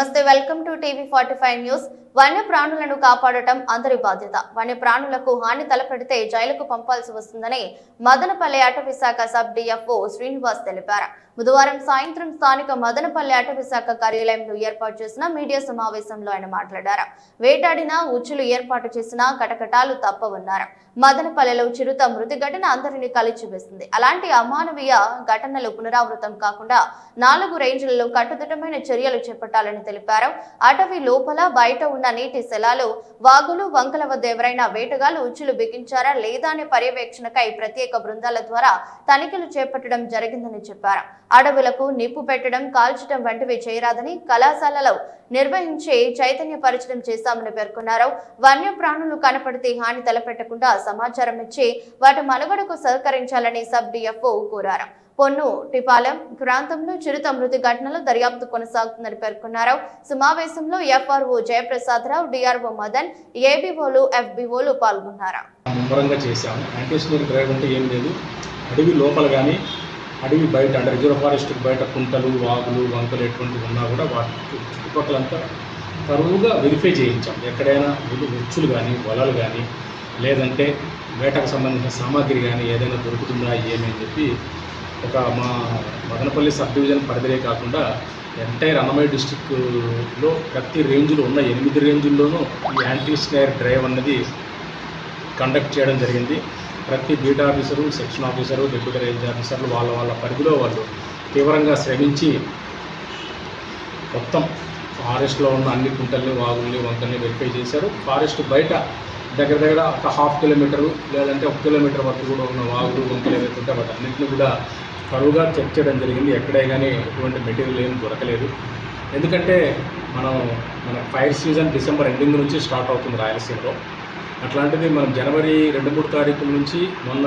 నమస్తే, welcome to TV 45 news. వన్య ప్రాణులను కాపాడటం అందరి బాధ్యత. వన్య ప్రాణులకు హాని తలపెడితే జైలుకు పంపాల్సి వస్తుందని మదనపల్లె అటవీ శాఖ సబ్ డిఎఫ్ఓ శ్రీనివాస్ తెలిపారు. బుధవారం సాయంత్రం స్థానిక మదనపల్లె అటవీ శాఖ కార్యాలయంలో ఏర్పాటు చేసిన మీడియా సమావేశంలో ఆయన మాట్లాడారు. వేటాడిన ఉచ్చులు ఏర్పాటు చేసిన కటకటాలు తప్పవన్నారు. మదనపల్లెలో చిరుత మృతి ఘటన అందరినీ కలిచివేసింది. అలాంటి అమానవీయ ఘటనలు పునరావృతం కాకుండా 4 రేంజ్లలో కట్టుదిట్టమైన చర్యలు చేపట్టాలని తెలిపారు. అటవీ లోపల బయట ఉన్న నీటి శలాలు, వాగులు, వంకల వద్ద ఎవరైనా వేటగాళ్లు ఉచ్చులు బిగించారా లేదా అనే పర్యవేక్షణకై ప్రత్యేక బృందాల ద్వారా తనిఖీలు చేపట్టడం జరిగిందని చెప్పారు. అడవులకు నిప్పు పెట్టడం, కాల్చడం వంటివి చేయరాదని కళాశాలలో నిర్వహించి చైతన్యపరచడం చేశామని పేర్కొన్నారు. వన్య ప్రాణులు కనపడితే హాని తలపెట్టకుండా సమాచారం ఇచ్చి వాటి మనుగడకు సహకరించాలని సబ్ డిఎఫ్ఓ కోరారు. పొన్ను టిపాలెం ప్రాంతంలో చిరుత మృతి ఘటనలో దర్యాప్తు కొనసాగుతుందని పేర్కొన్నారు. సమావేశంలో ఎఫ్ఆర్ఓ జయప్రసాద్ రావు, డిఆర్ఓ మదన్, ఏబీఓలు, ఎఫ్బీఓలు పాల్గొన్నారు. అడవి లోపల కానీ అడవి బయట అంటే రిజర్వ్ ఫారెస్ట్ బయట కుంటలు, వాగులు, వంకలు ఎటువంటివి ఉన్నా కూడా వాటి చుట్టుపక్కలంతా తరువుగా వెరిఫై చేయించాం. ఎక్కడైనా ఉచ్చులు కానీ, వలలు కానీ, లేదంటే వేటకు సంబంధించిన సామాగ్రి కానీ ఏదైనా దొరుకుతుందా ఏమని చెప్పి ఒక మా మదనపల్లి సబ్ డివిజన్ పరిధిరే కాకుండా ఎంటైర్ అన్నమయ్య డిస్టిక్లో ప్రతి రేంజ్లో ఉన్న 8 రేంజుల్లోనూ ఈ యాంటీ స్నేర్ డ్రైవ్ అన్నది కండక్ట్ చేయడం జరిగింది. ప్రతి beat officer, section officer, deputy range ఆఫీసర్లు వాళ్ళ పరిధిలో వాళ్ళు తీవ్రంగా శ్రమించి మొత్తం ఫారెస్ట్లో ఉన్న అన్ని కుంటల్ని, వాగుల్ని, వంకల్ని వెరిఫై చేశారు. ఫారెస్ట్ బయట దగ్గర ఒక 1/2 కిలోమీటరు లేదంటే 1 కిలోమీటర్ వరకు కూడా ఉన్న వాగులు, వంకలు ఏవైతే వాటి అన్నింటినీ కూడా తరువుగా చెక్ చేయడం జరిగింది. ఎక్కడే కానీ ఎటువంటి మెటీరియల్ ఏం దొరకలేదు. ఎందుకంటే మన ఫైర్ సీజన్ డిసెంబర్ ఎండింగ్ నుంచి స్టార్ట్ అవుతుంది రాయలసీమలో. అట్లాంటిది మనం జనవరి 2-3 తారీఖుల నుంచి మొన్న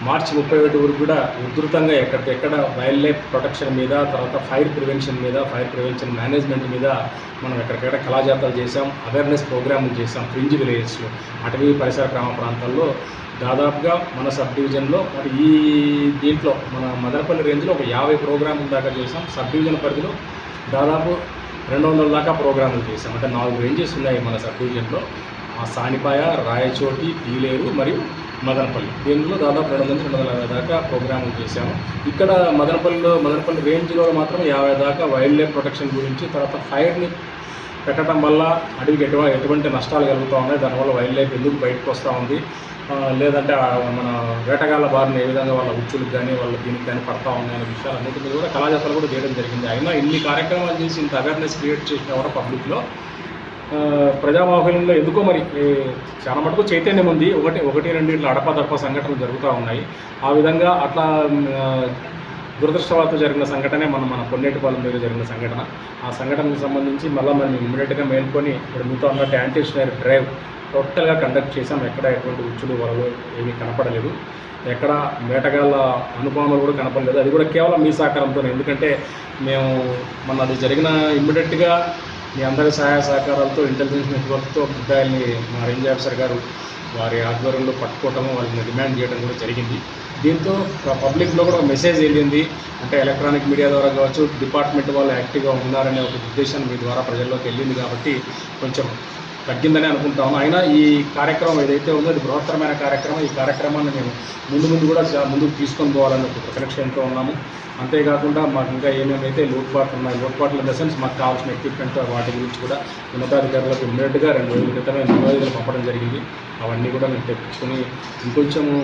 మార్చి 31 వరకు కూడా ఉధృతంగా ఎక్కడ వైల్డ్ లైఫ్ ప్రొటెక్షన్ మీద, తర్వాత ఫైర్ ప్రివెన్షన్ మీద, ఫైర్ ప్రివెన్షన్ మేనేజ్మెంట్ మీద మనం ఎక్కడికెక్కడ కళాజాతలు చేసాం, అవేర్నెస్ ప్రోగ్రాములు చేసాం. ఫ్రింజ్ విలేజెస్లో, అటవీ పరిసర గ్రామ ప్రాంతాల్లో దాదాపుగా మన సబ్ డివిజన్లో మరి దీంట్లో మన మదనపల్లి రేంజ్లో ఒక 50 ప్రోగ్రాముల దాకా చేసాం. సబ్ డివిజన్ పరిధిలో దాదాపు 200 దాకా ప్రోగ్రాములు చేసాం. అంటే 4 రేంజెస్ ఉన్నాయి మన సబ్ డివిజన్లో. సానిపాయ, రాయచోటి, పీలేరు మరియు మదనపల్లి. దీనిలో దాదాపు 200-250 దాకా ప్రోగ్రాములు చేశాము. ఇక్కడ మదనపల్లి రేంజ్లో మాత్రం 50 దాకా వైల్డ్ లైఫ్ ప్రొటెక్షన్ గురించి, తర్వాత ఫైర్ని పెట్టడం వల్ల అడవికి ఎటువంటి నష్టాలు కలుగుతూ ఉన్నాయి, దానివల్ల వైల్డ్ లైఫ్ ఎందుకు బయటకు వస్తూ ఉంది, లేదంటే మన వేటగాళ్ళ బారిన ఏ విధంగా వాళ్ళ ఉచ్చులకు కానీ వాళ్ళ దీనికి కానీ పడతా ఉన్నాయనే విషయాలన్నింటి మీద కూడా కళాజాతలు కూడా చేయడం జరిగింది. అయినా ఇన్ని కార్యక్రమాలు చేసి ఇంత అవేర్నెస్ క్రియేట్ చేసిన కూడా పబ్లిక్లో ప్రజాబాహుల్యంలో ఎందుకో మరి చాలా మటుకు చైతన్యం ఉంది. ఒకటి రెండు ఇట్లా అడపదడప సంఘటనలు జరుగుతూ ఉన్నాయి. ఆ విధంగా అట్లా దురదృష్టవశాత్తు జరిగిన సంఘటనే మన పొన్నేటిపాలెం దగ్గర జరిగిన సంఘటన. ఆ సంఘటనకు సంబంధించి మళ్ళీ మనం ఇమ్మీడియట్గా మేల్కొని ఇప్పుడు మీతో అన్నట్టు యాంటీ స్నేర్ డ్రైవ్ టోటల్గా కండక్ట్ చేసాం. ఎక్కడ ఎటువంటి ఉచ్చులు, వలలు ఏమీ కనపడలేదు. ఎక్కడ వేటగాళ్ళ అనుభవాలు కూడా కనపడలేదు. అది కూడా కేవలం మీ సహకారంతో. ఎందుకంటే మేము అది జరిగిన ఇమ్మీడియట్గా మీ అందరి సహాయ సహకారాలతో, ఇంటెలిజెన్స్ నెట్వర్క్తో ముద్దాయిల్ని మా రేంజ్ ఆఫీసర్ గారు వారి ఆధ్వర్యంలో పట్టుకోవటము, వాళ్ళని రిమాండ్ చేయడం కూడా జరిగింది. దీంతో పబ్లిక్లో కూడా ఒక మెసేజ్ వెళ్ళింది. అంటే ఎలక్ట్రానిక్ మీడియా ద్వారా కావచ్చు, డిపార్ట్మెంట్ వాళ్ళు యాక్టివ్గా ఉన్నారనే ఒక ఉద్దేశం మీ ద్వారా ప్రజల్లోకి వెళ్ళింది కాబట్టి కొంచెం తగ్గిందని అనుకుంటాము. అయినా ఈ కార్యక్రమం ఏదైతే ఉందో అది బృహత్తరమైన కార్యక్రమం. ఈ కార్యక్రమాన్ని మేము ముందు కూడా ముందుకు తీసుకొని పోవాలని ఒక ప్రకటనతో ఉన్నాము. అంతేకాకుండా మాకు ఇంకా ఏమేమైతే లోటుపాట్లు ఉన్నాయి, లోటుపాట్లు ఇన్ ద సెన్స్ మాకు కావాల్సిన ఎక్విప్మెంట్ వాటి గురించి కూడా ఉన్నతాధికారులకు ఇమ్మీడియట్గా 2 రోజుల క్రితమే నివేదికలు పంపడం జరిగింది. అవన్నీ కూడా మేము తెప్పించుకొని ఇంకొంచెము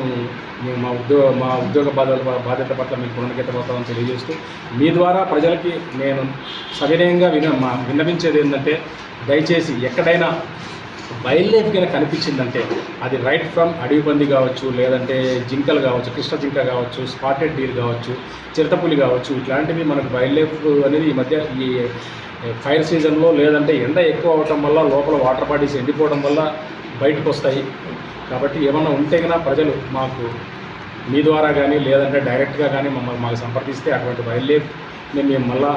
మేము మా ఉద్యోగ బాధ్యత పట్ల మేము పునర్గతమవుతామని తెలియజేస్తూ మీ ద్వారా ప్రజలకి నేను సవినయంగా విన్నవించేది ఏంటంటే, దయచేసి ఎక్కడైనా వైల్డ్ లైఫ్ కనుక కనిపించిందంటే అది రైట్ ఫ్రమ్ అడవి పంది కావచ్చు, లేదంటే జింకలు కావచ్చు, కృష్ణ జింక కావచ్చు, స్పాటెడ్ డీర్ కావచ్చు, చిరుతపులి కావచ్చు, ఇట్లాంటివి మనకు వైల్డ్ లైఫ్ అనేది ఈ మధ్య ఈ ఫైర్ సీజన్లో లేదంటే ఎండ ఎక్కువ అవటం వల్ల లోపల వాటర్ బాడీస్ ఎండిపోవడం వల్ల బయటకు వస్తాయి. కాబట్టి ఏమన్నా ఉంటే కన్నా ప్రజలు మాకు మీ ద్వారా కానీ లేదంటే డైరెక్ట్గా కానీ మాకు సంప్రదిస్తే అటువంటి వైల్డ్ లైఫ్ మేము మళ్ళా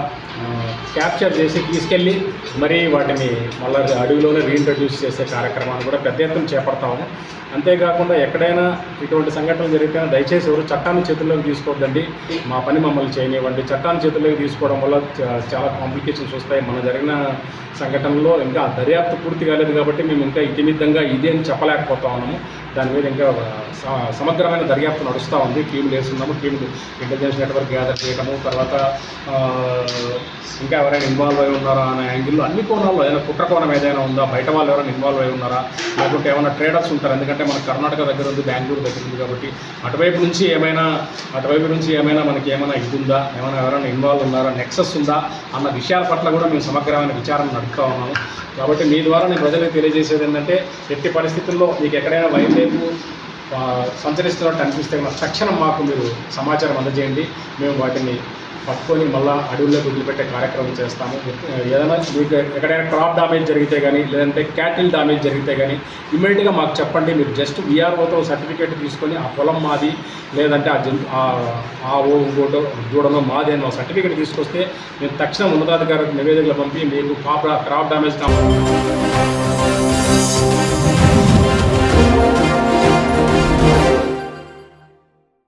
క్యాప్చర్ చేసి తీసుకెళ్ళి మరీ వాటిని మళ్ళీ అడవిలోనే రీఇంట్రడ్యూస్ చేసే కార్యక్రమాన్ని కూడా పెద్ద ఎత్తున చేపడతాము. అంతేకాకుండా ఎక్కడైనా ఇటువంటి సంఘటనలు జరిగితే దయచేసి ఎవరు చట్టాన్ని చేతుల్లోకి తీసుకోవద్దండి. మా పని మమ్మల్ని చేయనివ్వండి. చట్టాన్ని చేతుల్లోకి తీసుకోవడం వల్ల చాలా కాంప్లికేషన్స్ వస్తాయి. మన జరిగిన సంఘటనలో ఇంకా దర్యాప్తు పూర్తి కాలేదు కాబట్టి మేము ఇంకా ఇతిమిద్దంగా ఇదే అని చెప్పలేకపోతా ఉన్నాము. దాని మీద ఇంకా సమగ్రమైన దర్యాప్తు నడుస్తూ ఉంది. టీంలు వేస్తున్నాము. టీంలు ఇంటెలిజెన్స్ నెట్వర్క్ గ్యాదర్ చేయడము, తర్వాత ఇంకా ఎవరైనా ఇన్వాల్వ్ అయి ఉన్నారా అనే యాంగిల్లో అన్ని కోణాల్లో ఏదైనా కుట్ర కోణం ఏదైనా ఉందా, బయట వాళ్ళు ఎవరైనా ఇన్వాల్వ్ అయి ఉన్నారా, లేకుంటే ఏమైనా ట్రేడర్స్ ఉంటారు. ఎందుకంటే మన కర్ణాటక దగ్గర ఉంది, బెంగళూరు దగ్గర ఉంది కాబట్టి అటువైపు నుంచి ఏమైనా మనకి ఏమైనా ఇది ఉందా, ఎవరైనా ఇన్వాల్వ్ ఉన్నారా, నెక్సస్ ఉందా అన్న విషయాల పట్ల కూడా మేము సమగ్రమైన విచారణ నడుపుతూ ఉన్నాము. కాబట్టి మీ ద్వారా నేను ప్రజలకు తెలియజేసేది ఏంటంటే, ఎట్టి పరిస్థితుల్లో మీకు ఎక్కడైనా వైల్డ్ లైఫ్ సంచరిస్తున్నట్టు అనిపిస్తే తక్షణం మాకు మీరు సమాచారం అందజేయండి. మేము వాటిని పట్టుకొని మళ్ళీ అడవుల్లో వదిలిపెట్టే కార్యక్రమం చేస్తాము. ఏదైనా మీకు ఎక్కడైనా క్రాప్ డామేజ్ జరిగితే కానీ, లేదంటే క్యాటిల్ డామేజ్ జరిగితే కానీ ఇమ్మీడియట్గా మాకు చెప్పండి. మీరు జస్ట్ విఆర్ఓతో సర్టిఫికేట్ తీసుకొని ఆ పొలం మాది, లేదంటే ఆ ఇంకోటో దూడనో మాది అని సర్టిఫికేట్ తీసుకొస్తే మేము తక్షణం ఉన్నతాధికారులకు నివేదికలు పంపి మీకు క్రాప్ డామేజ్ కావాలి